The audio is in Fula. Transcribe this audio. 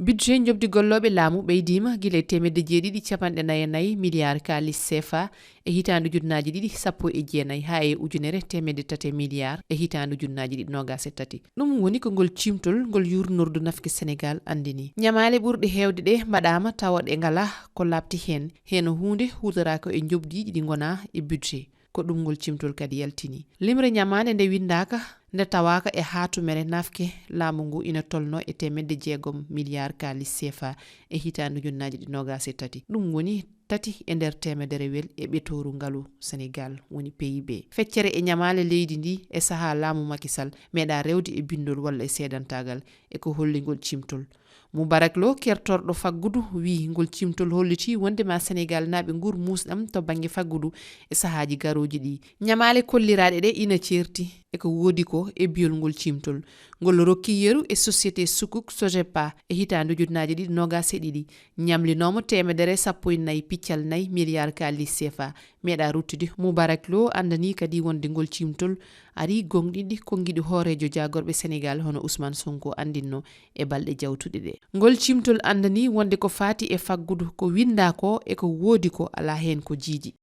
budget jobdi gollobe laamu beydima gile temedde jeedidi capande nayi milliard kalis CFA e hitandu junnaji didi sappo e jeenayi ha e ujunere temedde tate milliard e hitandu junnaji didi nogase tati dum woni ko gol cimtol gol yurnordu nafki Sénégal andini nyamaale burdi hewde de madama tawade ngala ko labti hen hunde hutorako e jobdiji di gona e budget ko dum gol cimtol kadi yaltini limre nyamaande nde windaka nde tawaka e hatumere nafke laamu ngu ina tolno e temedde jeegom milliard kalis CFA e hitandu junnaji di nogase tati dum woni tati e nder temedere wel e betoru ngalu Sénégal woni PIB feccere e nyamaale leydi ndi e saha laamu Macky Sall meeda rewdi e bindol walla e sedantagal e ko hollingol cimtol Moubarak Lo kertordo faggudu wi ngol cimtol holliti wonde ma Sénégal naabe ngur musdam to bangi faggudu e sahaji garoji di nyamaale kolliraade de ina certi e ko wodi ko e biol ngol cimtol ngol rokki yeru e société sukuk Sogepa e hitandu junnaji di nogase didi nyamlinomo temedere sappo nayi piccal nayi milliard kalis CFA meeda ruttude Moubarak Lo andani kadi wonde ngol cimtol ari gongdidi ko ngidi horejo jagorbe Sénégal hono Ousmane Sonko andinno e balde jawtude de ngol cimtol andani wonde ko fati e faggudu ko winda ko e ko wodi ko ala hen ko jiji